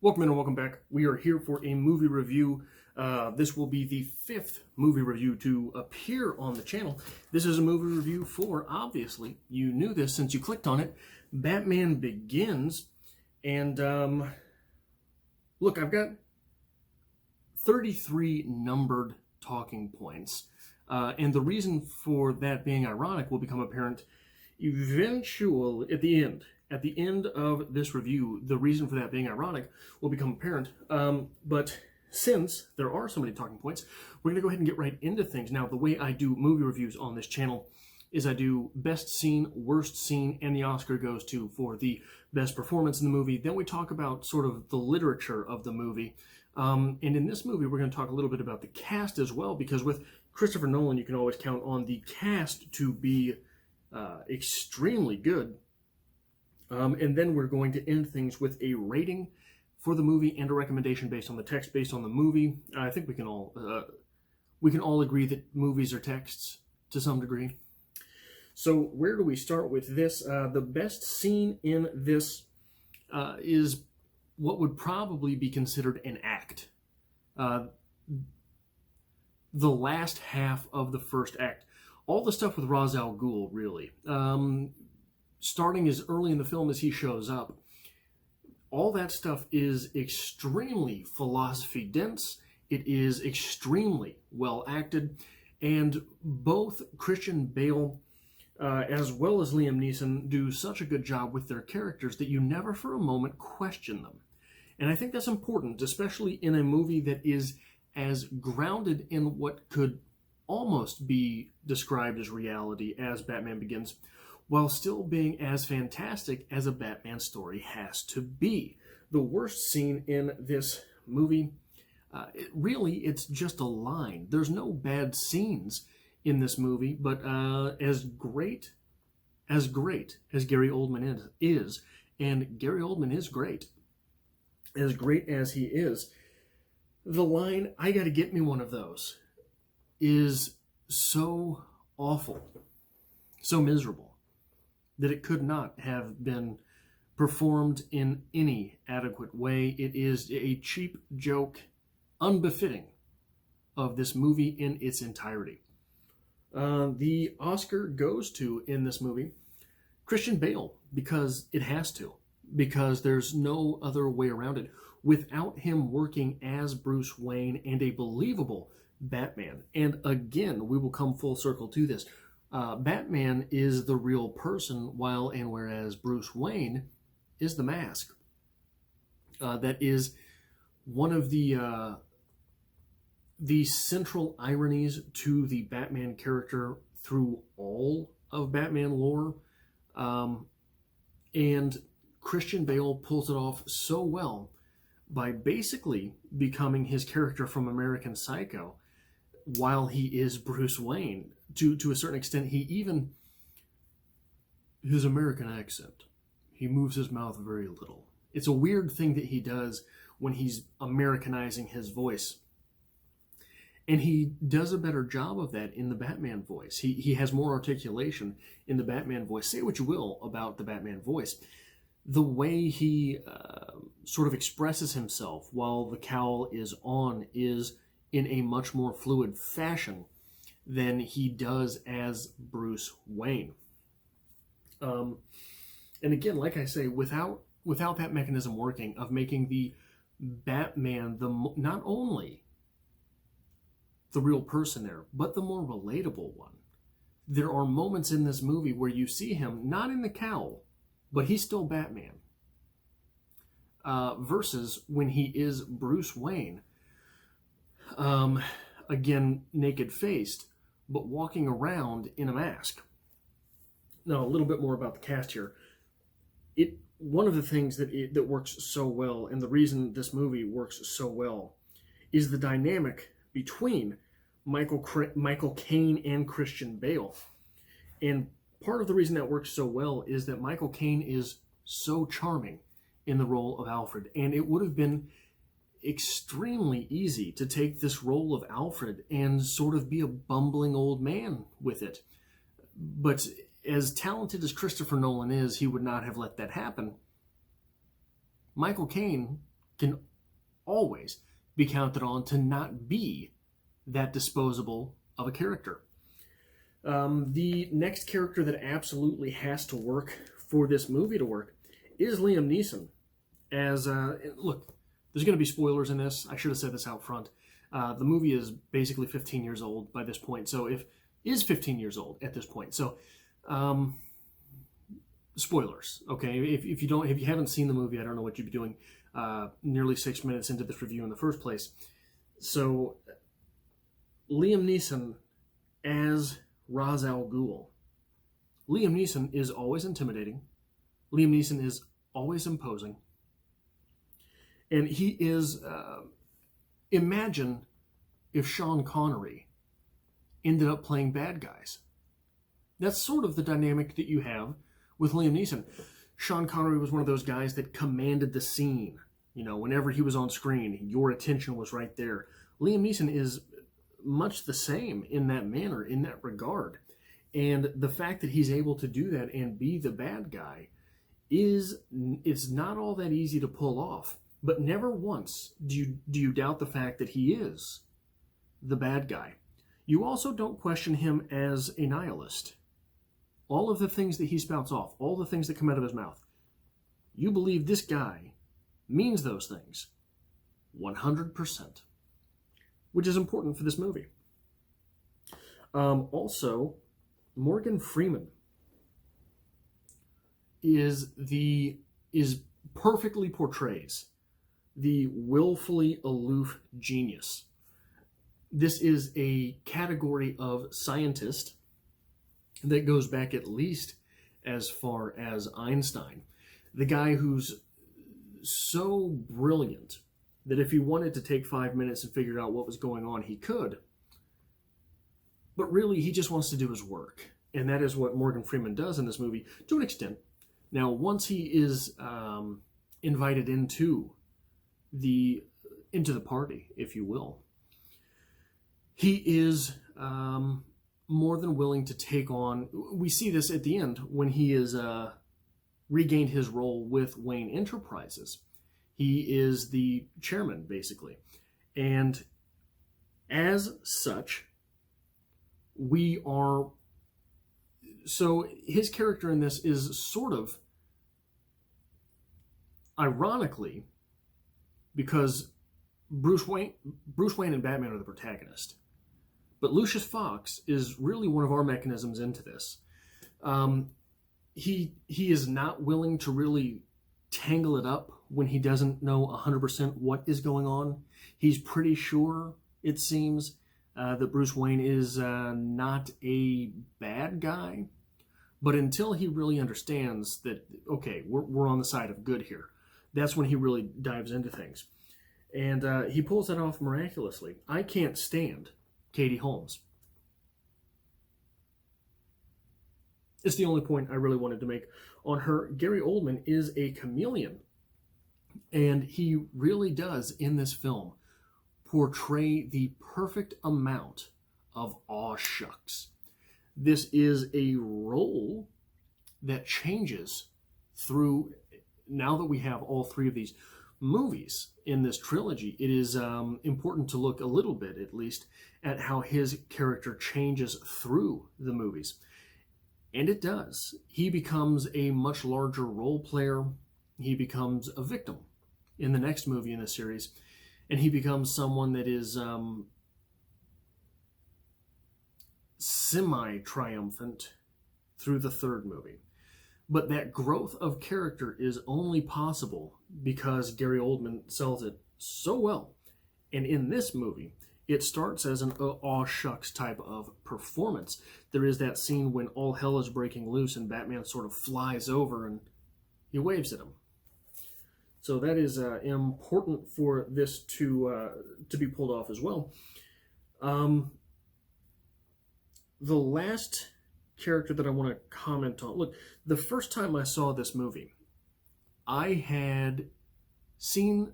Welcome in and welcome back. We are here for a movie review. This will be the fifth movie review to appear on the channel. This is a movie review for, obviously, you knew this since you clicked on it, Batman Begins. And look, I've got 33 numbered talking points. And the reason for that being ironic will become apparent eventually at the end. At the end of this review, the reason for that being ironic will become apparent. But since there are so many talking points, we're going to go ahead and get right into things. Now, the way I do movie reviews on this channel is I do best scene, worst scene, and the Oscar goes to for the best performance in the movie. Then we talk about sort of the literature of the movie. And in this movie, we're going to talk a little bit about the cast as well, because with Christopher Nolan, you can always count on the cast to be extremely good. And then we're going to end things with a rating for the movie and a recommendation based on the text, based on the movie. I think we can all agree that movies are texts to some degree. So where do we start with this? The best scene in this is what would probably be considered an act. The last half of the first act. All the stuff with Ra's al Ghul, really. Starting as early in the film as he shows up, all that stuff is extremely philosophy dense. It is extremely well acted, and both Christian Bale as well as Liam Neeson do such a good job with their characters that you never for a moment question them. And I think that's important, especially in a movie that is as grounded in what could almost be described as reality as Batman Begins, while still being as fantastic as a Batman story has to be. The worst scene in this movie, it's just a line. There's no bad scenes in this movie, but as great as Gary Oldman is, and Gary Oldman is great as he is, the line, "I gotta get me one of those," is so awful, so miserable, that it could not have been performed in any adequate way. It is a cheap joke, unbefitting of this movie in its entirety. The Oscar goes to, in this movie, Christian Bale, because it has to, because there's no other way around it. Without him working as Bruce Wayne and a believable Batman, and again, we will come full circle to this, Batman is the real person, whereas Bruce Wayne is the mask. That is one of the central ironies to the Batman character through all of Batman lore. And Christian Bale pulls it off so well by basically becoming his character from American Psycho while he is Bruce Wayne. To a certain extent, his American accent, he moves his mouth very little. It's a weird thing that he does when he's Americanizing his voice. And he does a better job of that in the Batman voice. He has more articulation in the Batman voice. Say what you will about the Batman voice. The way he sort of expresses himself while the cowl is on is in a much more fluid fashion than he does as Bruce Wayne. And again, like I say, without that mechanism working of making the Batman not only the real person there, but the more relatable one. There are moments in this movie where you see him not in the cowl, but he's still Batman. Versus when he is Bruce Wayne, again, naked-faced, but walking around in a mask. Now, a little bit more about the cast here. One of the things that works so well, and the reason this movie works so well, is the dynamic between Michael Caine and Christian Bale. And part of the reason that works so well is that Michael Caine is so charming in the role of Alfred, and it would have been extremely easy to take this role of Alfred and sort of be a bumbling old man with it. But as talented as Christopher Nolan is, he would not have let that happen. Michael Caine can always be counted on to not be that disposable of a character. The next character that absolutely has to work for this movie to work is Liam Neeson. As look, there's going to be spoilers in this. I should have said this out front. The movie is basically 15 years old by this point. So is 15 years old at this point. So spoilers. Okay, if you haven't seen the movie, I don't know what you'd be doing. Nearly 6 minutes into this review in the first place. So Liam Neeson as Ra's al Ghul. Liam Neeson is always intimidating. Liam Neeson is always imposing. And he is, imagine if Sean Connery ended up playing bad guys. That's sort of the dynamic that you have with Liam Neeson. Sean Connery was one of those guys that commanded the scene. You know, whenever he was on screen, your attention was right there. Liam Neeson is much the same in that manner, in that regard. And the fact that he's able to do that and be the bad guy it's not all that easy to pull off. But never once do you doubt the fact that he is the bad guy. You also don't question him as a nihilist. All of the things that he spouts off, all the things that come out of his mouth, you believe this guy means those things 100%, which is important for this movie. Also, Morgan Freeman perfectly portrays the willfully aloof genius. This is a category of scientist that goes back at least as far as Einstein. The guy who's so brilliant that if he wanted to take 5 minutes and figure out what was going on, he could. But really, he just wants to do his work. And that is what Morgan Freeman does in this movie, to an extent. Now, once he is invited into the party, if you will, he is more than willing to take on... We see this at the end when he is regained his role with Wayne Enterprises. He is the chairman, basically. And as such, we are... So his character in this is sort of, ironically, because Bruce Wayne and Batman are the protagonist. But Lucius Fox is really one of our mechanisms into this. He is not willing to really tangle it up when he doesn't know 100% what is going on. He's pretty sure, it seems, that Bruce Wayne is not a bad guy. But until he really understands that, okay, we're on the side of good here, that's when he really dives into things. And he pulls that off miraculously. I can't stand Katie Holmes. It's the only point I really wanted to make on her. Gary Oldman is a chameleon. And he really does, in this film, portray the perfect amount of aw shucks. This is a role that changes through, now that we have all three of these movies in this trilogy, it is important to look a little bit, at least, at how his character changes through the movies. And it does. He becomes a much larger role player. He becomes a victim in the next movie in the series. And he becomes someone that is semi-triumphant through the third movie. But that growth of character is only possible because Gary Oldman sells it so well. And in this movie, it starts as an aw shucks type of performance. There is that scene when all hell is breaking loose and Batman sort of flies over and he waves at him. So that is important for this to be pulled off as well. The last character that I want to comment on. Look, the first time I saw this movie, I had seen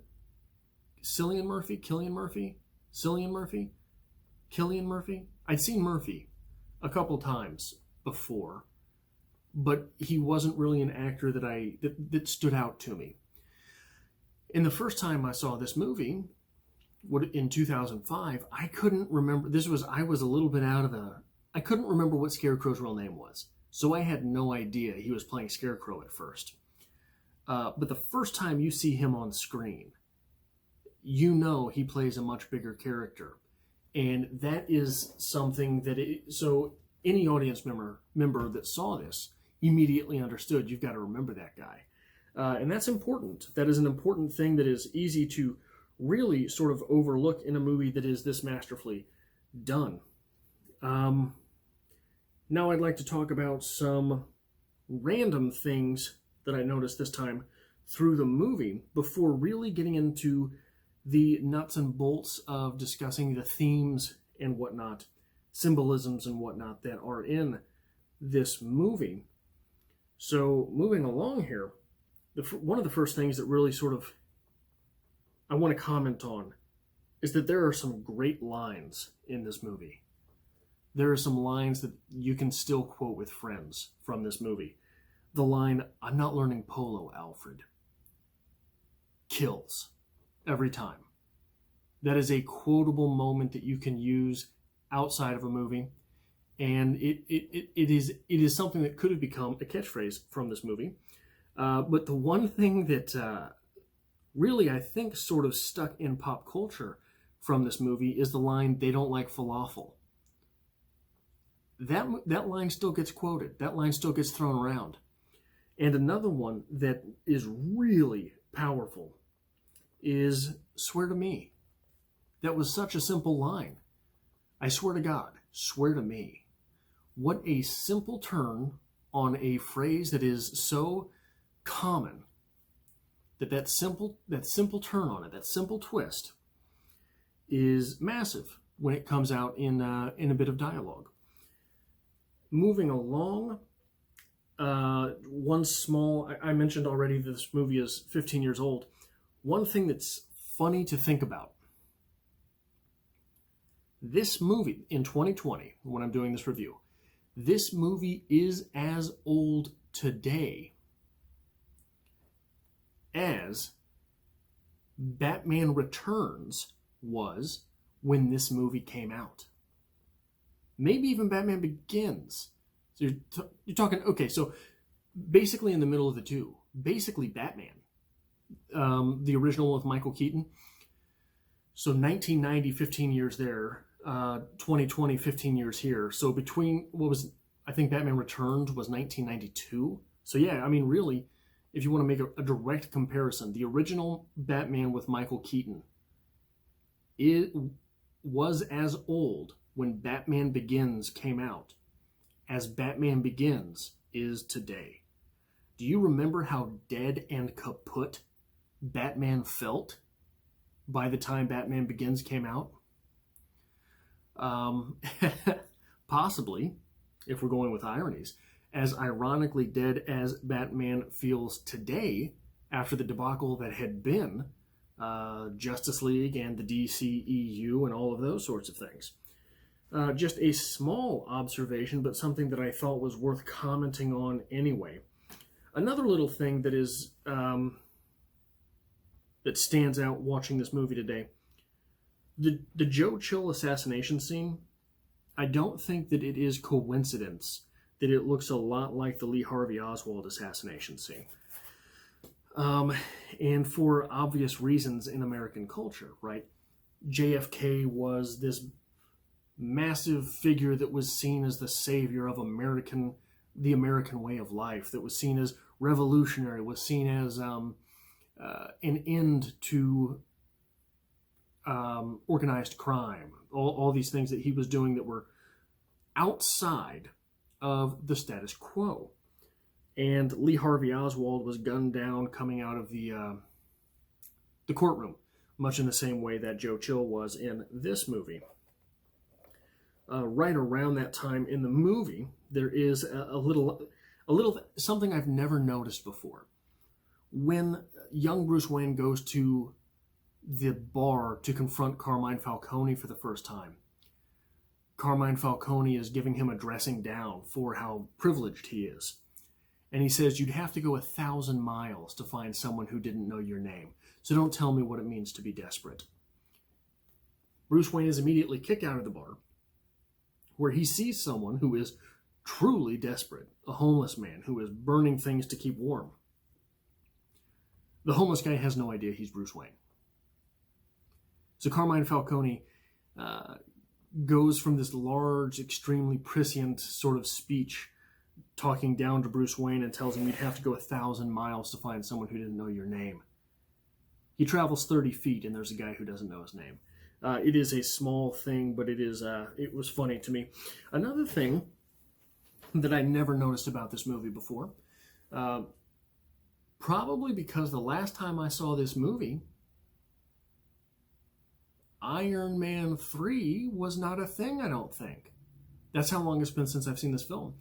Cillian Murphy. I'd seen Murphy a couple times before, but he wasn't really an actor that stood out to me. And the first time I saw this movie, in 2005, I couldn't remember. I was a little bit out of I couldn't remember what Scarecrow's real name was. So I had no idea he was playing Scarecrow at first. But the first time you see him on screen, you know he plays a much bigger character. And that is something so any audience member that saw this immediately understood, you've got to remember that guy. And that's important. That is an important thing that is easy to really sort of overlook in a movie that is this masterfully done. Now I'd like to talk about some random things that I noticed this time through the movie before really getting into the nuts and bolts of discussing the themes and whatnot, symbolisms and whatnot that are in this movie. So moving along here, one of the first things that really sort of I want to comment on is that there are some great lines in this movie. There are some lines that you can still quote with friends from this movie. The line, "I'm not learning polo, Alfred," kills every time. That is a quotable moment that you can use outside of a movie, and it is something that could have become a catchphrase from this movie. But the one thing that really I think sort of stuck in pop culture from this movie is the line, "They don't like falafel." That line still gets quoted. That line still gets thrown around. And another one that is really powerful is "Swear to me." That was such a simple line. I swear to God, swear to me. What a simple turn on a phrase that is so common. That simple turn on it, that simple twist, is massive when it comes out in a bit of dialogue. Moving along, I mentioned already that this movie is 15 years old. One thing that's funny to think about. This movie, in 2020, when I'm doing this review, this movie is as old today as Batman Returns was when this movie came out. Maybe even Batman Begins. So you're talking, okay, so basically in the middle of the two. Basically Batman. The original with Michael Keaton. So 1990, 15 years there. 2020, 15 years here. So between, I think Batman Returns was 1992. So yeah, I mean, really, if you want to make a direct comparison, the original Batman with Michael Keaton, it was as old when Batman Begins came out as Batman Begins is today. Do you remember how dead and kaput Batman felt by the time Batman Begins came out? Possibly, if we're going with ironies, as ironically dead as Batman feels today after the debacle that had been Justice League and the DCEU and all of those sorts of things. Just a small observation, but something that I thought was worth commenting on anyway. Another little thing that is that stands out watching this movie today, the Joe Chill assassination scene, I don't think that it is coincidence that it looks a lot like the Lee Harvey Oswald assassination scene. And for obvious reasons in American culture, right? JFK was this massive figure that was seen as the savior of the American way of life, that was seen as revolutionary, was seen as an end to organized crime, all these things that he was doing that were outside of the status quo. And Lee Harvey Oswald was gunned down coming out of the courtroom, much in the same way that Joe Chill was in this movie. Right around that time in the movie, there is a little something I've never noticed before. When young Bruce Wayne goes to the bar to confront Carmine Falcone for the first time, Carmine Falcone is giving him a dressing down for how privileged he is. And he says, you'd have to go 1,000 miles to find someone who didn't know your name. So don't tell me what it means to be desperate. Bruce Wayne is immediately kicked out of the bar, where he sees someone who is truly desperate, a homeless man who is burning things to keep warm. The homeless guy has no idea he's Bruce Wayne. So Carmine Falcone goes from this large, extremely prescient sort of speech, talking down to Bruce Wayne and tells him you'd have to go 1,000 miles to find someone who didn't know your name. He travels 30 feet and there's a guy who doesn't know his name. It is a small thing, but it was funny to me. Another thing that I never noticed about this movie before, probably because the last time I saw this movie, Iron Man 3 was not a thing, I don't think. That's how long it's been since I've seen this film.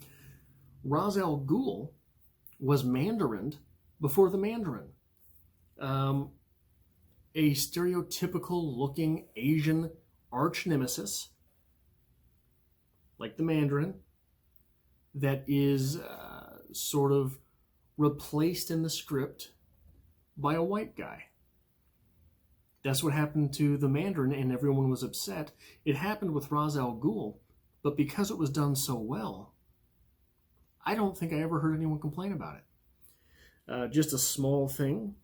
Ra's al Ghul was Mandarin before the Mandarin. A stereotypical looking Asian arch nemesis, like the Mandarin, that is sort of replaced in the script by a white guy. That's what happened to the Mandarin, and everyone was upset. It happened with Ra's al Ghul, but because it was done so well, I don't think I ever heard anyone complain about it. Just a small thing.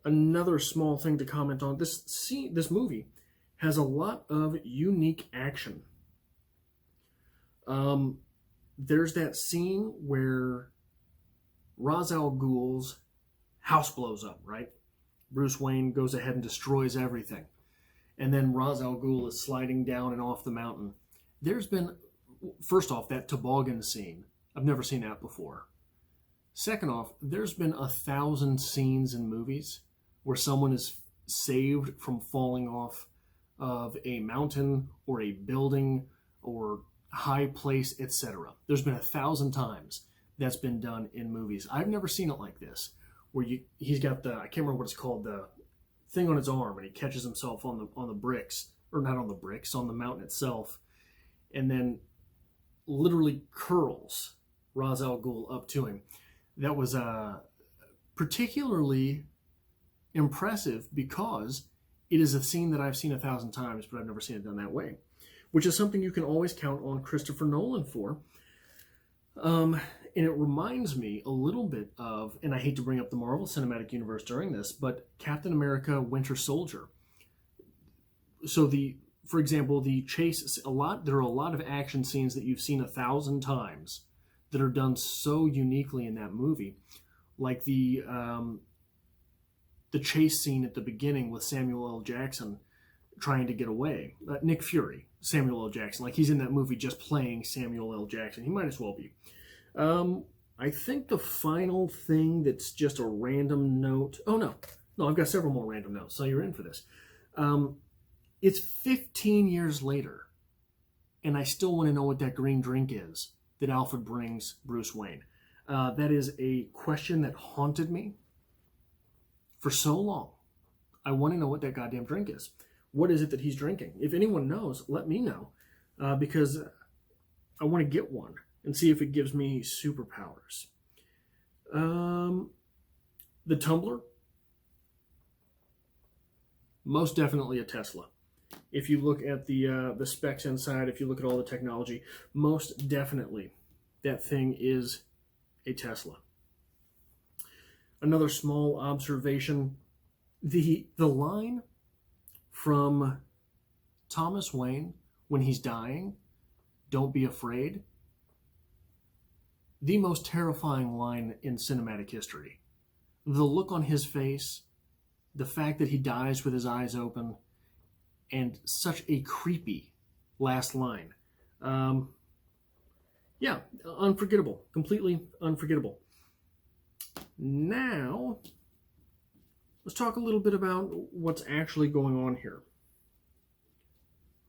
Another small thing to comment on. This movie has a lot of unique action. There's that scene where Ra's al Ghul's house blows up, right? Bruce Wayne goes ahead and destroys everything. And then Ra's al Ghul is sliding down and off the mountain. There's been, first off, that toboggan scene. I've never seen that before. Second off, there's been 1,000 scenes in movies where someone is saved from falling off of a mountain or a building or high place, etc. There's been 1,000 times that's been done in movies. I've never seen it like this, where he's got the, I can't remember what it's called, the thing on his arm, and he catches himself on the bricks, or not on the bricks, on the mountain itself, and then literally curls Ra's al Ghul up to him. That was particularly impressive because it is a scene that I've seen 1,000 times, but I've never seen it done that way, which is something you can always count on Christopher Nolan for. And it reminds me a little bit of, and I hate to bring up the Marvel Cinematic Universe during this, but Captain America Winter Soldier. So for example, the chase, there are a lot of action scenes that you've seen 1,000 times that are done so uniquely in that movie. Like the chase scene at the beginning with Samuel L. Jackson trying to get away. Nick Fury, Samuel L. Jackson. Like, he's in that movie just playing Samuel L. Jackson. He might as well be. I think the final thing that's just a random note... Oh, no, I've got several more random notes, so you're in for this. It's 15 years later, and I still want to know what that green drink is that Alfred brings Bruce Wayne. That is a question that haunted me for so long. I want to know what that goddamn drink is. What is it that he's drinking? If anyone knows, let me know, because I want to get one and see if it gives me superpowers. The tumbler, most definitely a Tesla. If you look at the specs inside, if you look at all the technology, most definitely that thing is a Tesla. Another small observation, the line from Thomas Wayne when he's dying, "Don't be afraid," the most terrifying line in cinematic history. The look on his face, the fact that he dies with his eyes open, and such a creepy last line. Yeah, unforgettable. Completely unforgettable. Now, let's talk a little bit about what's actually going on here.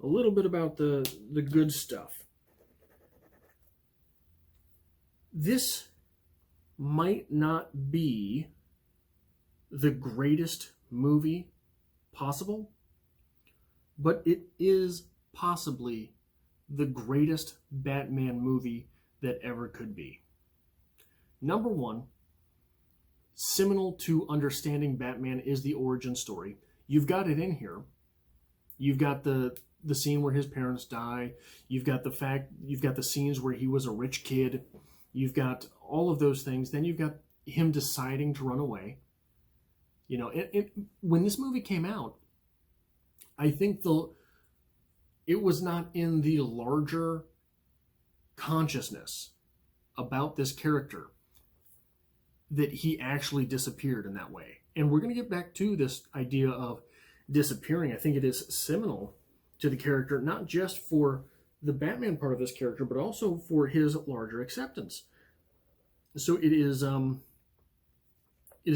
A little bit about the good stuff. This might not be the greatest movie possible, but it is possibly the greatest Batman movie that ever could be. Number one, seminal to understanding Batman is the origin story. You've got it in here. You've got the scene where his parents die. You've got the scenes where he was a rich kid. You've got all of those things. Then you've got him deciding to run away. You know, when this movie came out, I think it was not in the larger consciousness about this character that he actually disappeared in that way. And we're going to get back to this idea of disappearing. I think it is seminal to the character, not just for the Batman part of this character, but also for his larger acceptance. So it is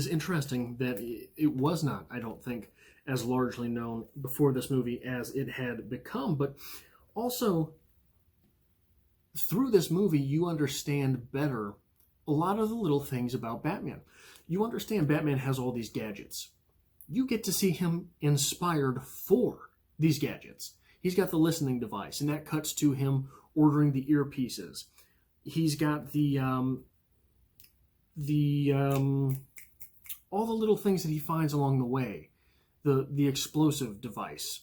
interesting that it was not, I don't think, as largely known before this movie as it had become. But also, through this movie, you understand better a lot of the little things about Batman. You understand Batman has all these gadgets. You get to see him inspired for these gadgets. He's got the listening device, and that cuts to him ordering the earpieces. He's got all the little things that he finds along the way. The explosive device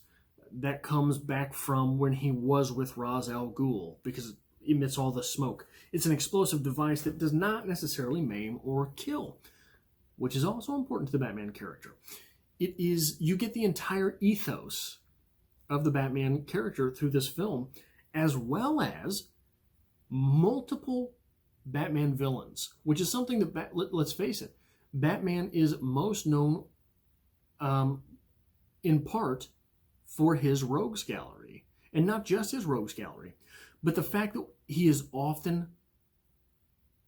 that comes back from when he was with Ra's al Ghul, because it emits all the smoke. It's an explosive device that does not necessarily maim or kill, which is also important to the Batman character. You get the entire ethos of the Batman character through this film, as well as multiple Batman villains, which is something that, let's face it, Batman is most known in part for his rogues gallery. And not just his rogues gallery, but the fact that he is often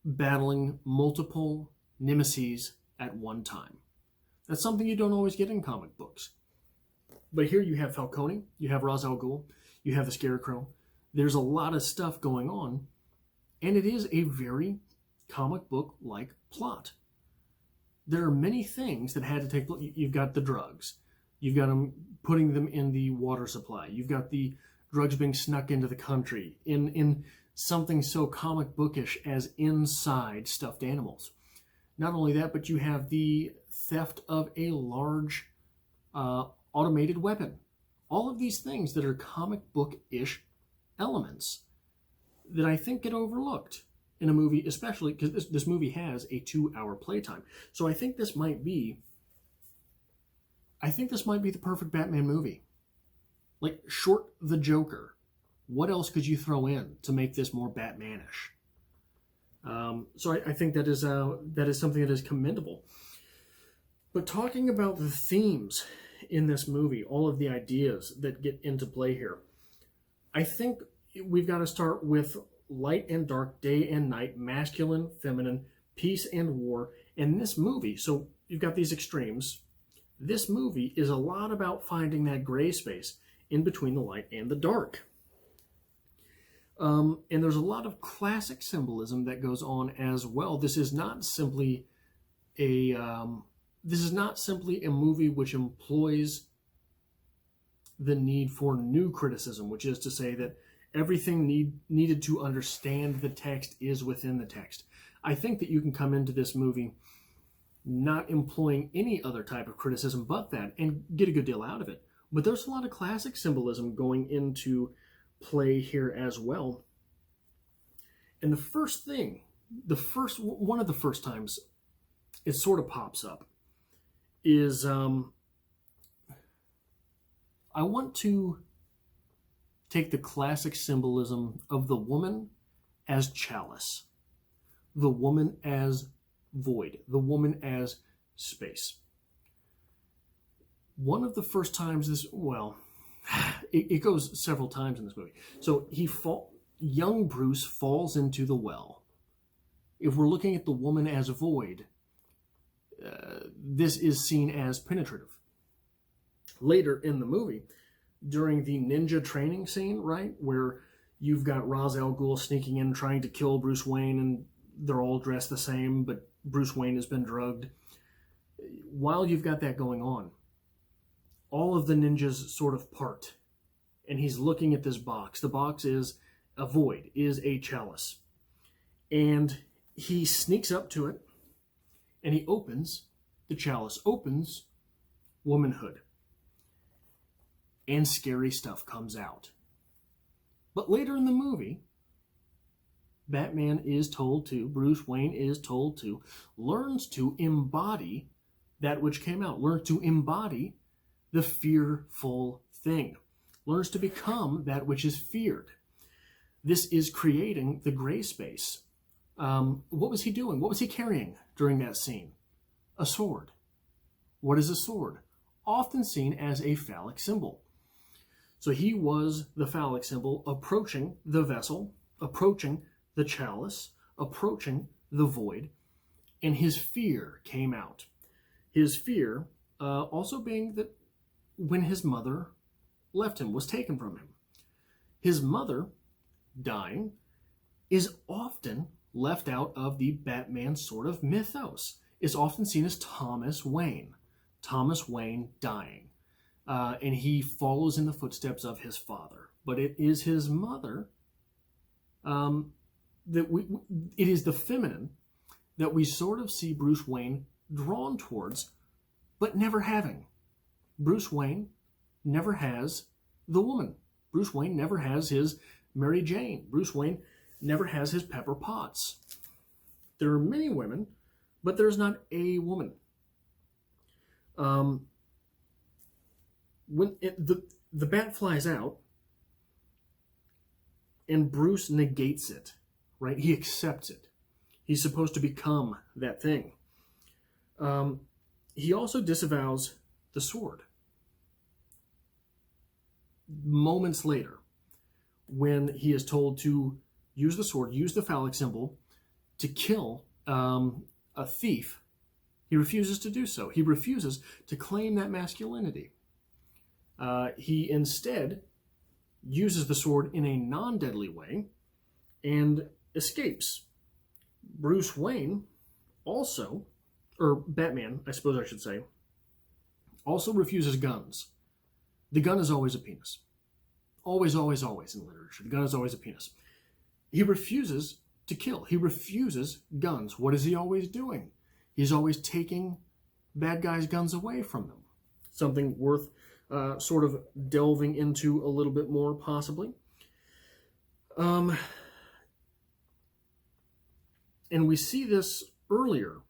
battling multiple nemeses at one time. That's something you don't always get in comic books. But here you have Falcone, you have Ra's al Ghul, you have the Scarecrow. There's a lot of stuff going on, and it is a very comic book-like plot. There are many things that had to take place. You've got the drugs. You've got them putting them in the water supply. You've got the drugs being snuck into the country in something so comic bookish as inside stuffed animals. Not only that, but you have the theft of a large automated weapon. All of these things that are comic book-ish elements that I think get overlooked in a movie, especially because this movie has a 2-hour playtime. So I think this might be the perfect Batman movie. Like, short the Joker, what else could you throw in to make this more Batmanish? So I think that is something that is commendable. But talking about the themes in this movie, all of the ideas that get into play here, I think we've got to start with light and dark, day and night, masculine, feminine, peace and war. And this movie, so you've got these extremes. This movie is a lot about finding that gray space in between the light and the dark. And there's a lot of classic symbolism that goes on as well. This is not simply a movie which employs the need for new criticism, which is to say that everything needed to understand the text is within the text. I think that you can come into this movie not employing any other type of criticism but that and get a good deal out of it. But there's a lot of classic symbolism going into play here as well. And one of the first times it sort of pops up is I want to take the classic symbolism of the woman as chalice, the woman as void, the woman as space. One of the first times it goes several times in this movie. So young Bruce falls into the well. If we're looking at the woman as void, this is seen as penetrative. Later in the movie, during the ninja training scene, right, where you've got Ra's al Ghul sneaking in trying to kill Bruce Wayne, and they're all dressed the same, but Bruce Wayne has been drugged. While you've got that going on, all of the ninjas sort of part, and he's looking at this box. The box is a void, is a chalice. And he sneaks up to it, and he opens the chalice, opens womanhood, and scary stuff comes out. But later in the movie, Batman is told to, Bruce Wayne is told to, learns to embody that which came out, learns to embody the fearful thing, learns to become that which is feared. This is creating the gray space. What was he doing? What was he carrying during that scene? A sword. What is a sword? Often seen as a phallic symbol. So he was the phallic symbol approaching the vessel, approaching the chalice, approaching the void, and his fear came out. His fear also being that when his mother left him, was taken from him. His mother, dying, is often left out of the Batman sort of mythos. Is often seen as Thomas Wayne. Thomas Wayne dying. And he follows in the footsteps of his father. But it is his mother it is the feminine that we sort of see Bruce Wayne drawn towards, but never having. Bruce Wayne never has the woman. Bruce Wayne never has his Mary Jane. Bruce Wayne never has his Pepper Potts. There are many women, but there's not a woman. When the bat flies out, and Bruce negates it, right? He accepts it. He's supposed to become that thing. He also disavows the sword. Moments later, when he is told to use the sword, use the phallic symbol to kill a thief, he refuses to do so. He refuses to claim that masculinity. He instead uses the sword in a non-deadly way and escapes. Bruce Wayne also, or Batman, I suppose I should say, also refuses guns. The gun is always a penis. Always, always, always in literature. The gun is always a penis. He refuses to kill. He refuses guns. What is he always doing? He's always taking bad guys' guns away from them. Something worth sort of delving into a little bit more, possibly. And we see this earlier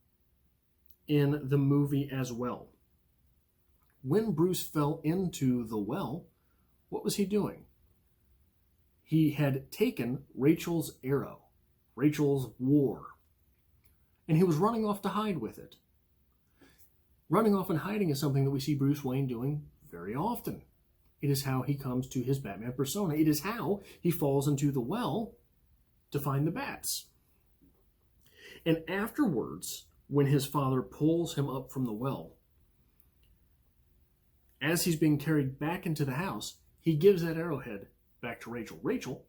in the movie as well. When Bruce fell into the well, what was he doing? He had taken Rachel's arrow, Rachel's war, and he was running off to hide with it. Running off and hiding is something that we see Bruce Wayne doing very often. It is how he comes to his Batman persona. It is how he falls into the well to find the bats. And afterwards, when his father pulls him up from the well, as he's being carried back into the house, he gives that arrowhead back to Rachel. Rachel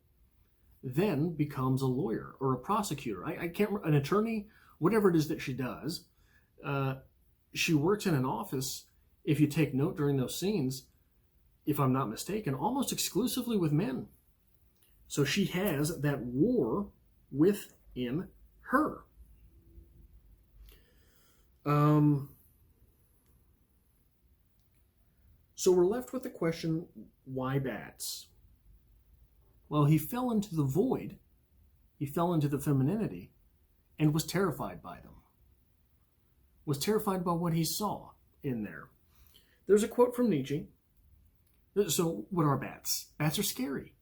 then becomes a lawyer or a prosecutor. I can't remember, an attorney, whatever it is that she does. She works in an office, if you take note during those scenes, if I'm not mistaken, almost exclusively with men. So she has that war within her. So we're left with the question, why bats? Well, he fell into the void, he fell into the femininity, and was terrified by them. Was terrified by what he saw in there. There's a quote from Nietzsche. So what are bats? Bats are scary.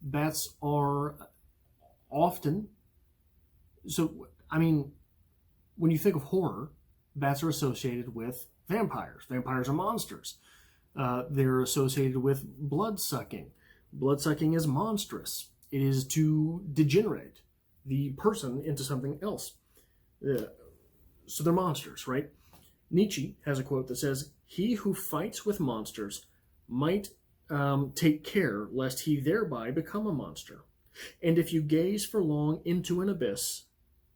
Bats are often, so, I mean, when you think of horror, bats are associated with vampires. Vampires are monsters. They're associated with blood-sucking. Blood-sucking is monstrous. It is to degenerate the person into something else. So they're monsters, right? Nietzsche has a quote that says, "He who fights with monsters might take care lest he thereby become a monster. And if you gaze for long into an abyss,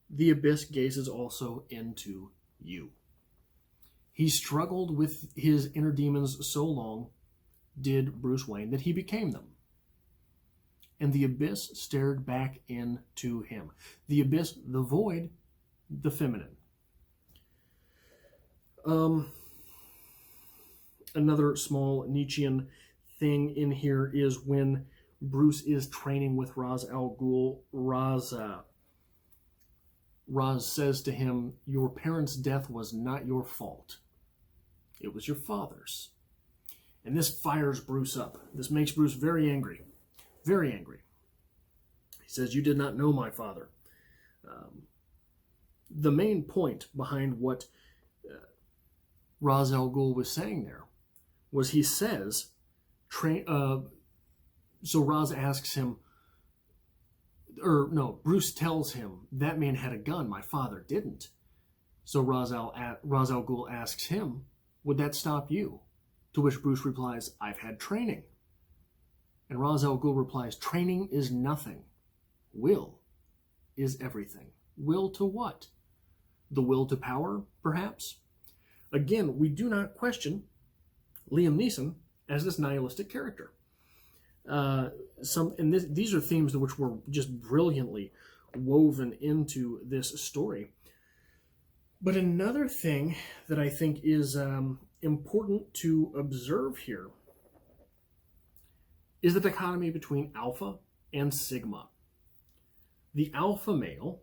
the abyss gazes also into you." He struggled with his inner demons so long, did Bruce Wayne, that he became them. and the abyss stared back into him. The abyss, the void, the feminine. Another small Nietzschean thing in here is when Bruce is training with Ra's al Ghul, Ra's says to him, "Your parents' death was not your fault. It was your father's." And this fires Bruce up. This makes Bruce very angry. Very angry. He says, "You did not know my father." The main point behind what Ra's al Ghul was saying there was he says, so Ra's asks him, Bruce tells him, "That man had a gun, my father didn't." So Ra's al Ghul asks him, "Would that stop you?" To which Bruce replies, "I've had training." And Ra's al Ghul replies, "Training is nothing. Will is everything." Will to what? The will to power, perhaps? Again, we do not question Liam Neeson as this nihilistic character. These are themes which were just brilliantly woven into this story. But another thing that I think is important to observe here is the dichotomy between alpha and sigma. The alpha male,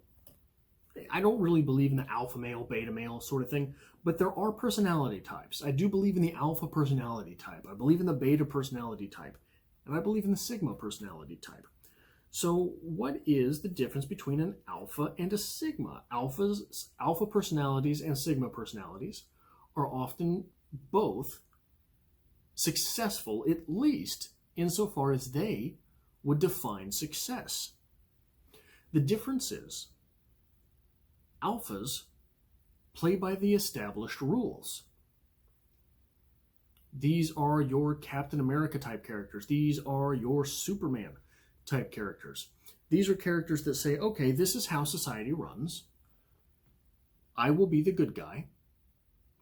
I don't really believe in the alpha male, beta male sort of thing, but there are personality types. I do believe in the alpha personality type. I believe in the beta personality type. And I believe in the sigma personality type. So what is the difference between an alpha and a sigma? Alpha personalities and sigma personalities are often both successful, at least insofar as they would define success. The difference is alphas play by the established rules. These are your Captain America type characters. These are your Superman type characters. These are characters that say, okay, this is how society runs. I will be the good guy.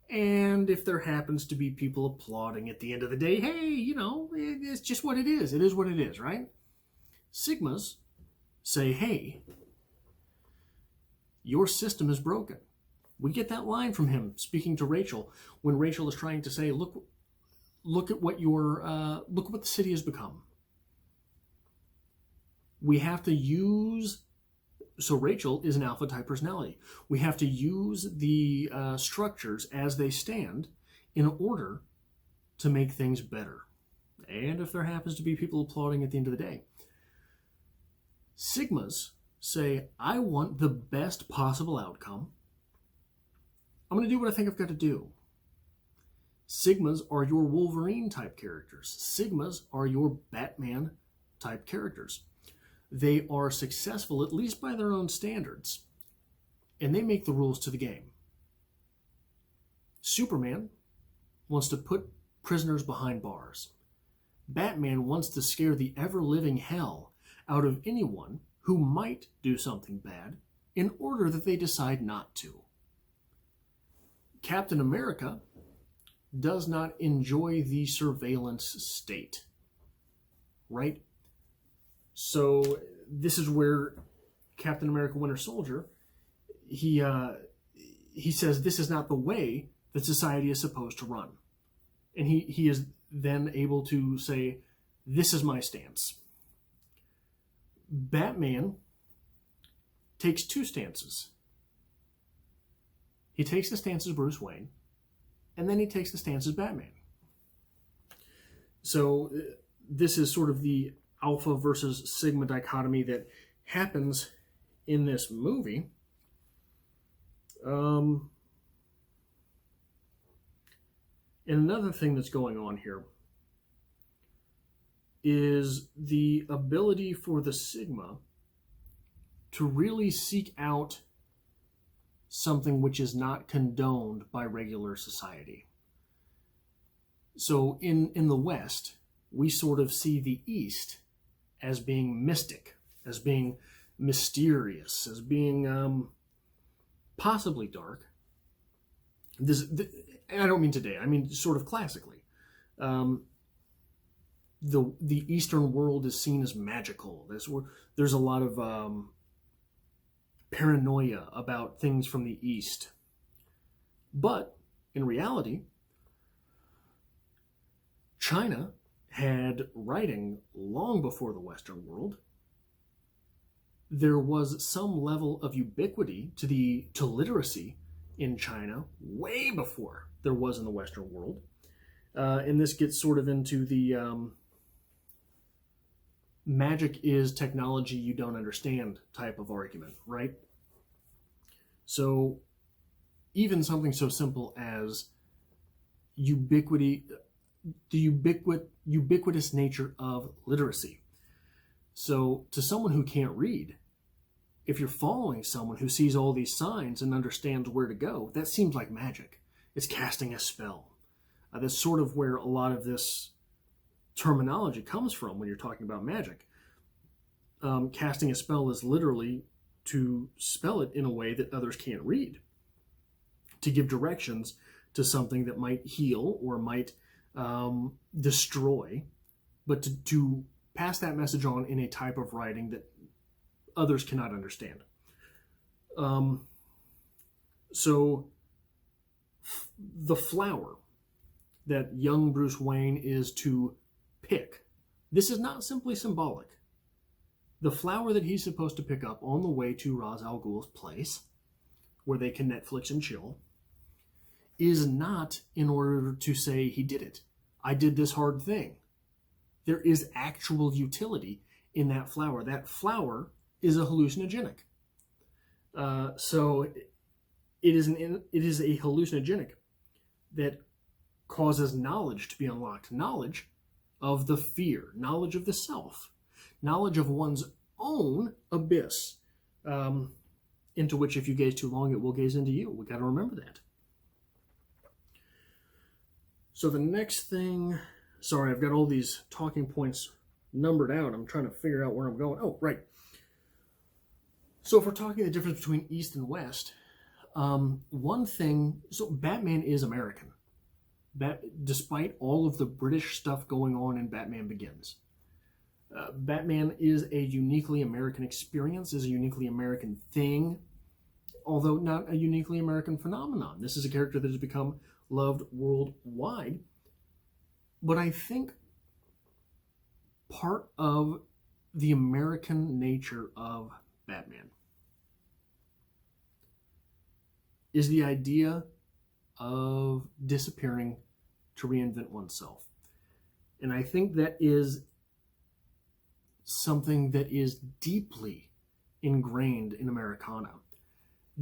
And if there happens to be people applauding at the end of the day, hey, it's just what it is. It is what it is, right? Sigmas say, hey, your system is broken. We get that line from him speaking to Rachel when Rachel is trying to say, look at what the city has become. We have to use, so Rachel is an alpha type personality. We have to use the structures as they stand in order to make things better. And if there happens to be people applauding at the end of the day. Sigmas say, I want the best possible outcome. I'm going to do what I think I've got to do. Sigmas are your Wolverine type characters. Sigmas are your Batman type characters. They are successful, at least by their own standards, and they make the rules to the game. Superman wants to put prisoners behind bars. Batman wants to scare the ever-living hell out of anyone who might do something bad in order that they decide not to. Captain America does not enjoy the surveillance state, right? So this is where Captain America Winter Soldier, he says this is not the way that society is supposed to run. And he is then able to say, this is my stance. Batman takes two stances. He takes the stance as Bruce Wayne, and then he takes the stance as Batman. So this is sort of the alpha versus sigma dichotomy that happens in this movie. And another thing that's going on here is the ability for the sigma to really seek out something which is not condoned by regular society. So in the West, we sort of see the East as being mystic, as being mysterious, as being possibly dark. I don't mean today, I mean sort of classically. the Eastern world is seen as magical. There's a lot of paranoia about things from the East. But in reality, China had writing long before the Western world. There was some level of ubiquity to literacy in China way before there was in the Western world. And this gets sort of into the magic is technology you don't understand type of argument, right? So even something so simple as ubiquitous nature of literacy. So to someone who can't read, if you're following someone who sees all these signs and understands where to go, that seems like magic. It's casting a spell. That's sort of where a lot of this terminology comes from when you're talking about magic. Casting a spell is literally to spell it in a way that others can't read, to give directions to something that might heal or might destroy, but to pass that message on in a type of writing that others cannot understand. So the flower that young Bruce Wayne is to pick, this is not simply symbolic. The flower that he's supposed to pick up on the way to Ra's al Ghul's place, where they can Netflix and chill, is not in order to say he did it. I did this hard thing. There is actual utility in that flower. That flower is a hallucinogenic. So it is a hallucinogenic that causes knowledge to be unlocked. Knowledge of the fear, knowledge of the self, knowledge of one's own abyss, into which if you gaze too long, it will gaze into you. We got to remember that. So the next thing, sorry, I've got all these talking points numbered out. I'm trying to figure out where I'm going. Oh, right. So if we're talking the difference between East and West, one thing, so Batman is American. Despite all of the British stuff going on in Batman Begins. Batman is a uniquely American experience, is a uniquely American thing, although not a uniquely American phenomenon. This is a character that has become loved worldwide. But I think part of the American nature of Batman is the idea of disappearing to reinvent oneself. And I think that is something that is deeply ingrained in Americana,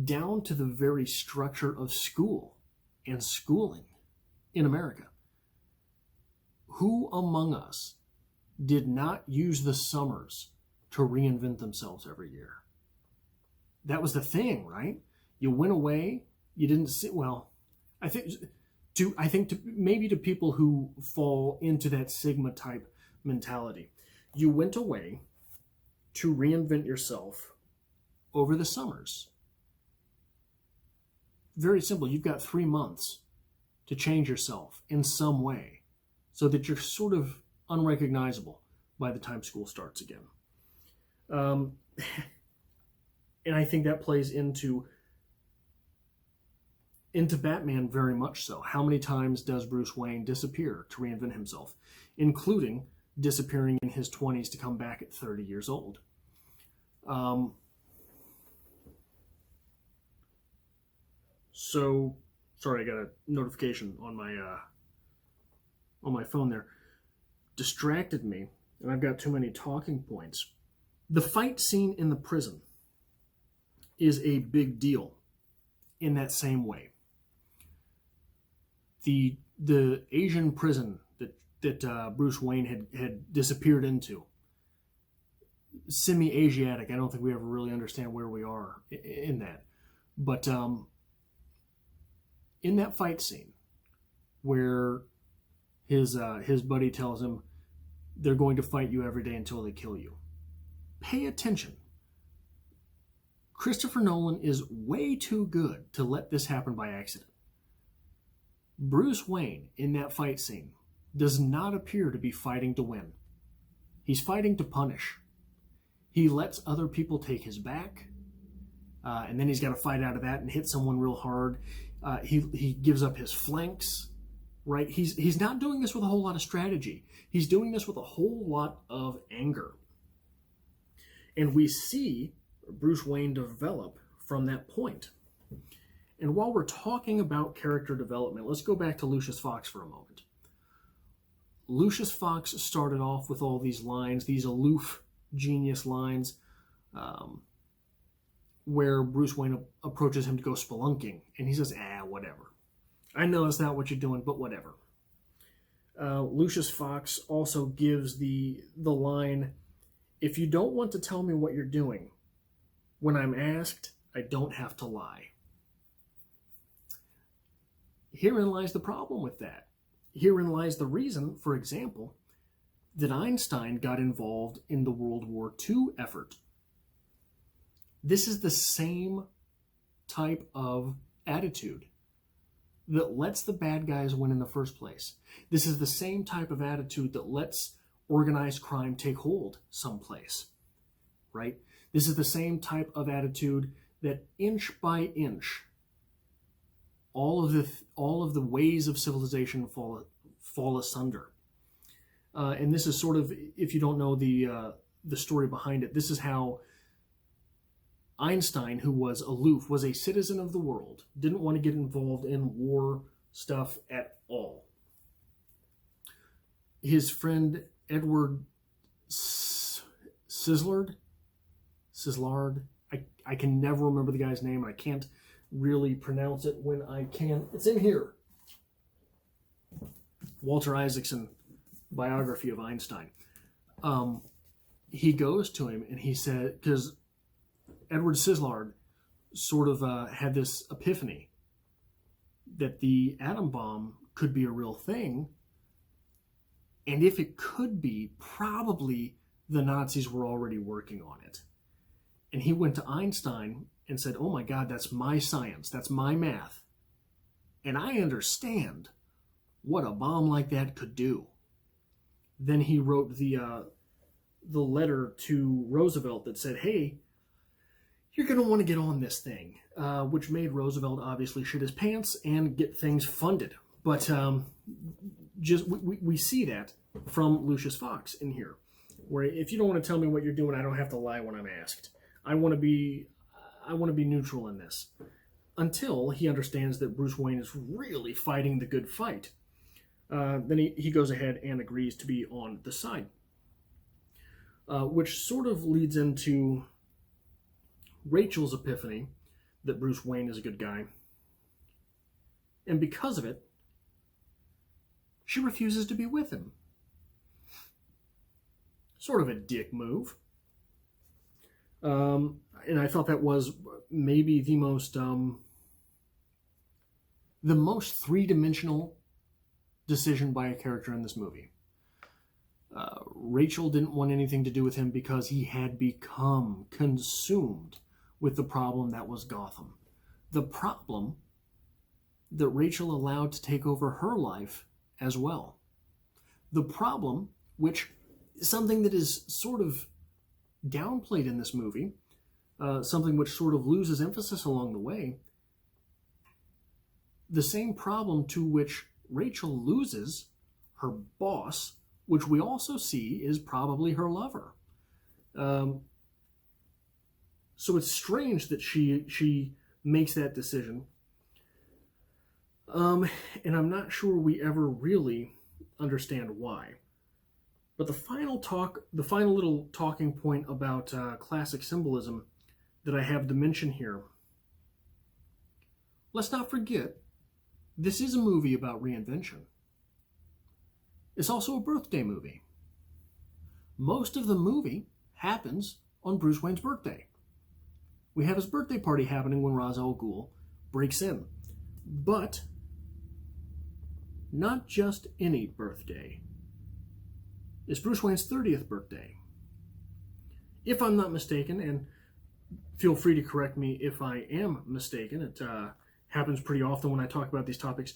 down to the very structure of school and schooling in America. Who among us did not use the summers to reinvent themselves every year? That was the thing, right? You went away, you didn't see, well, I think maybe to people who fall into that Sigma type mentality, you went away to reinvent yourself over the summers. Very simple. You've got 3 months to change yourself in some way so that you're sort of unrecognizable by the time school starts again. And I think that plays into Batman very much so. How many times does Bruce Wayne disappear to reinvent himself, including disappearing in his 20s to come back at 30 years old? So, sorry, I got a notification on my phone there. Distracted me, and I've got too many talking points. The fight scene in the prison is a big deal in that same way. The Asian prison that Bruce Wayne had disappeared into, semi-Asiatic. I don't think we ever really understand where we are in that. But in that fight scene where his buddy tells him they're going to fight you every day until they kill you, pay attention. Christopher Nolan is way too good to let this happen by accident. Bruce Wayne, in that fight scene, does not appear to be fighting to win. He's fighting to punish. He lets other people take his back, and then he's got to fight out of that and hit someone real hard. He gives up his flanks, right? He's not doing this with a whole lot of strategy. He's doing this with a whole lot of anger. And we see Bruce Wayne develop from that point. And while we're talking about character development, let's go back to Lucius Fox for a moment. Lucius Fox started off with all these lines, these aloof genius lines, where Bruce Wayne approaches him to go spelunking, and he says, whatever. I know that's not what you're doing, but whatever. Lucius Fox also gives the line, if you don't want to tell me what you're doing, when I'm asked, I don't have to lie. Herein lies the problem with that. Herein lies the reason, for example, that Einstein got involved in the World War II effort. This is the same type of attitude that lets the bad guys win in the first place. This is the same type of attitude that lets organized crime take hold someplace, right? This is the same type of attitude that inch by inch, all of the ways of civilization fall asunder. And this is sort of, if you don't know the story behind it, this is how Einstein, who was aloof, was a citizen of the world, didn't want to get involved in war stuff at all. His friend Edward Sislard, I can never remember the guy's name. I can't really pronounce it when I can. It's in here. Walter Isaacson biography of Einstein. He goes to him and he said, because Edward Sislard sort of had this epiphany that the atom bomb could be a real thing, and if it could be, probably the Nazis were already working on it. And he went to Einstein and said, oh my God, that's my science, that's my math, and I understand what a bomb like that could do. Then he wrote the letter to Roosevelt that said, hey, you're going to want to get on this thing, which made Roosevelt obviously shit his pants and get things funded. But we see that from Lucius Fox in here, where if you don't want to tell me what you're doing, I don't have to lie when I'm asked. I want to be neutral in this, until he understands that Bruce Wayne is really fighting the good fight. Then he goes ahead and agrees to be on the side, which sort of leads into Rachel's epiphany that Bruce Wayne is a good guy. And because of it, she refuses to be with him. Sort of a dick move. And I thought that was maybe the most three-dimensional decision by a character in this movie. Rachel didn't want anything to do with him because he had become consumed with the problem that was Gotham. The problem that Rachel allowed to take over her life as well. The problem, which is something that is sort of downplayed in this movie, something which sort of loses emphasis along the way, the same problem to which Rachel loses her boss, which we also see is probably her lover. So it's strange that she makes that decision. And I'm not sure we ever really understand why. But the final little talking point about classic symbolism that I have to mention here. Let's not forget, this is a movie about reinvention. It's also a birthday movie. Most of the movie happens on Bruce Wayne's birthday. We have his birthday party happening when Ra's al Ghul breaks in. But not just any birthday. It's Bruce Wayne's 30th birthday. If I'm not mistaken, and feel free to correct me if I am mistaken, it happens pretty often when I talk about these topics.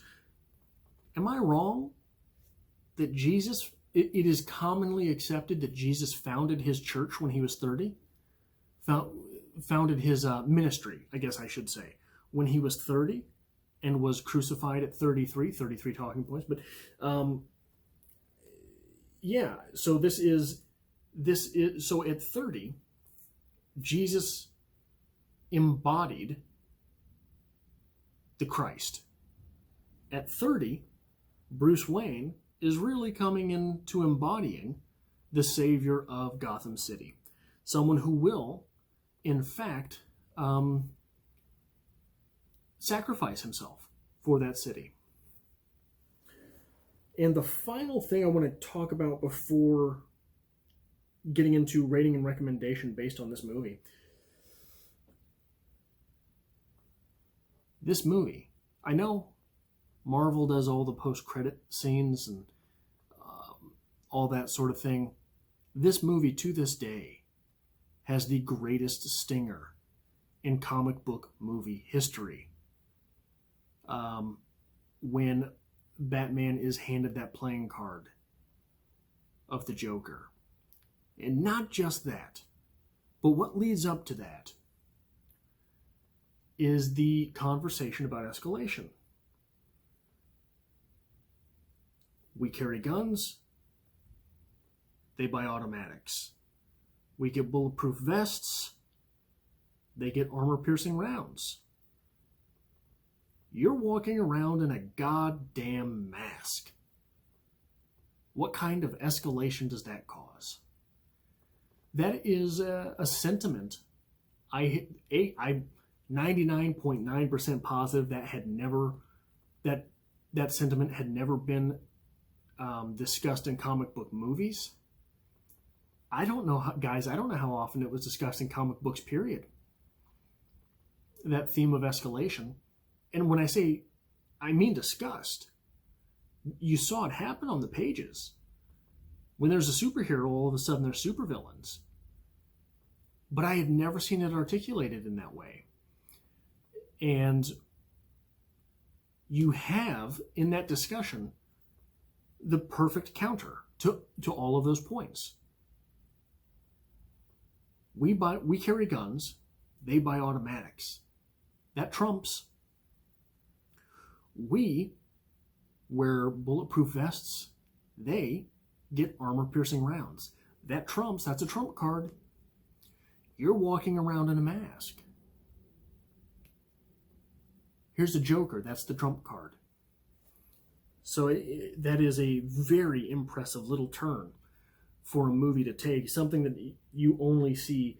Am I wrong that Jesus, it is commonly accepted that Jesus founded his church when he was 30, founded his ministry, I guess I should say, when he was 30 and was crucified at 33 talking points. But yeah, so so at 30, Jesus embodied the Christ. At 30, Bruce Wayne is really coming into embodying the savior of Gotham City. Someone who will, in fact, sacrifice himself for that city. And the final thing I want to talk about before getting into rating and recommendation based on this movie. This movie, I know Marvel does all the post-credit scenes and all that sort of thing. This movie, to this day, has the greatest stinger in comic book movie history. When Batman is handed that playing card of the Joker. And not just that, but what leads up to that is the conversation about escalation. We carry guns, they buy automatics. We get bulletproof vests, they get armor-piercing rounds. You're walking around in a goddamn mask. What kind of escalation does that cause? That is a sentiment. I'm 99.9% positive that sentiment had never been discussed in comic book movies. I don't know how often it was discussed in comic books, period. That theme of escalation. And when I say, I mean discussed. You saw it happen on the pages. When there's a superhero, all of a sudden there's supervillains. But I had never seen it articulated in that way. And you have, in that discussion, the perfect counter to all of those points. We carry guns, they buy automatics. That trumps. We wear bulletproof vests, they get armor-piercing rounds. That trumps, that's a trump card. You're walking around in a mask. Here's the Joker, that's the trump card. So that is a very impressive little turn for a movie to take, something that you only see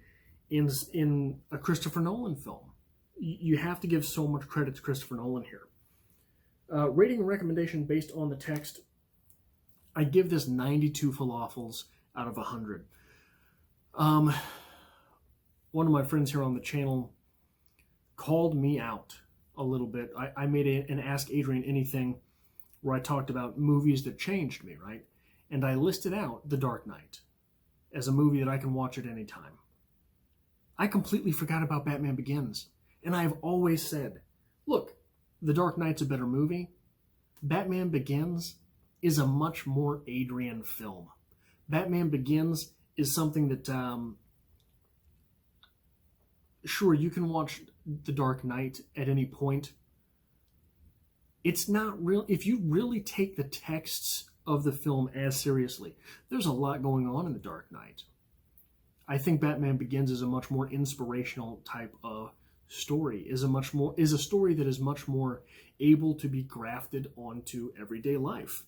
in a Christopher Nolan film. You have to give so much credit to Christopher Nolan here. Rating and recommendation based on the text, I give this 92 falafels out of 100. One of my friends here on the channel called me out a little bit. I made an Ask Adrian Anything where I talked about movies that changed me, right? And I listed out The Dark Knight as a movie that I can watch at any time. I completely forgot about Batman Begins. And I've always said, look, The Dark Knight's a better movie. Batman Begins is a much more Adrian film. Batman Begins is something that, sure, you can watch The Dark Knight at any point. It's not real. If you really take the texts of the film as seriously, there's a lot going on in The Dark Knight. I think Batman Begins is a much more inspirational type of story, is a story that is much more able to be grafted onto everyday life.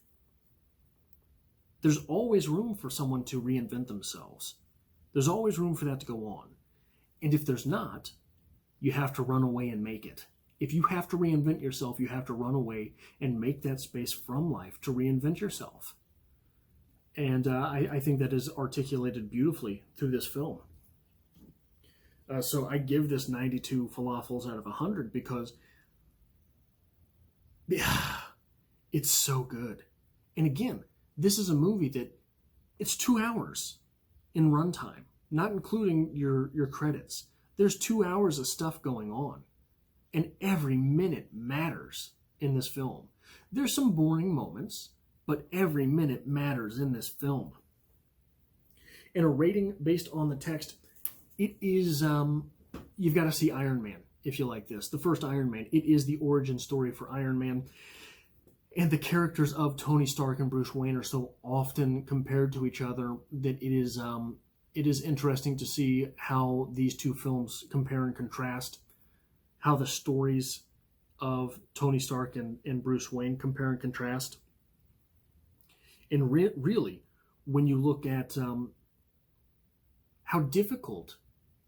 There's always room for someone to reinvent themselves. There's always room for that to go on. And if there's not, you have to run away and make it. If you have to reinvent yourself, you have to run away and make that space from life to reinvent yourself. And I think that is articulated beautifully through this film. So I give this 92 falafels out of 100 because it's so good. And again, this is a movie that it's 2 hours in runtime, not including your credits. There's 2 hours of stuff going on, and every minute matters in this film. There's some boring moments. but every minute matters in this film. And a rating based on the text, it is, you've got to see Iron Man if you like this. The first Iron Man, it is the origin story for Iron Man. And the characters of Tony Stark and Bruce Wayne are so often compared to each other that it is interesting to see how these two films compare and contrast, how the stories of Tony Stark and Bruce Wayne compare and contrast. And really, when you look at how difficult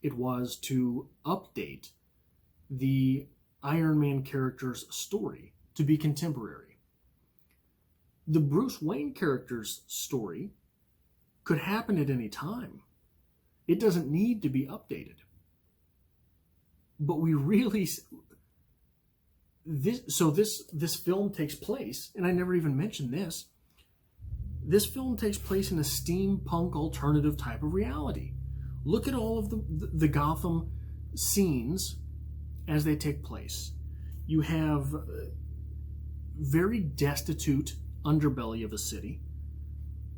it was to update the Iron Man character's story to be contemporary. The Bruce Wayne character's story could happen at any time. It doesn't need to be updated. But we really... This film takes place, and I never even mentioned this, this film takes place in a steampunk alternative type of reality. Look at all of the Gotham scenes as they take place. You have very destitute underbelly of a city,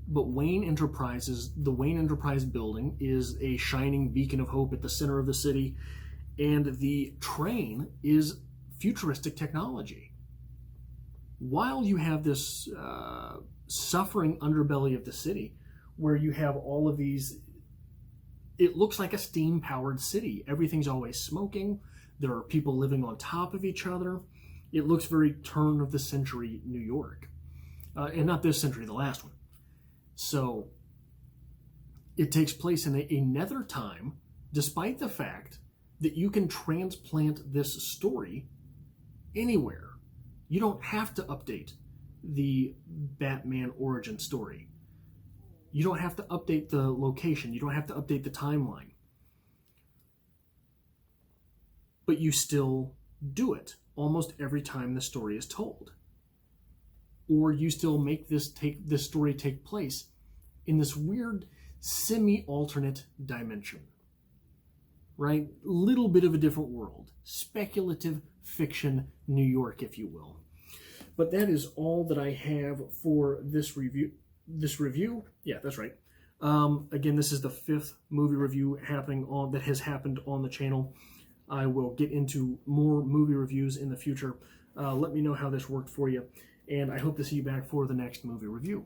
but the Wayne Enterprise building is a shining beacon of hope at the center of the city, and the train is futuristic technology. While you have this suffering underbelly of the city, where you have all of these, it looks like a steam-powered city. Everything's always smoking. There are people living on top of each other. It looks very turn-of-the-century New York. And not this century, the last one. So it takes place in a nether time, despite the fact that you can transplant this story anywhere. You don't have to update the Batman origin story. You don't have to update the location. You don't have to update the timeline. But you still do it almost every time the story is told. Or you still make this story take place in this weird semi-alternate dimension. Right? Little bit of a different world. Speculative fiction New York, if you will. But that is all that I have for this review. Yeah, that's right. Again, this is the 5th movie review that has happened on the channel. I will get into more movie reviews in the future. Let me know how this worked for you, and I hope to see you back for the next movie review.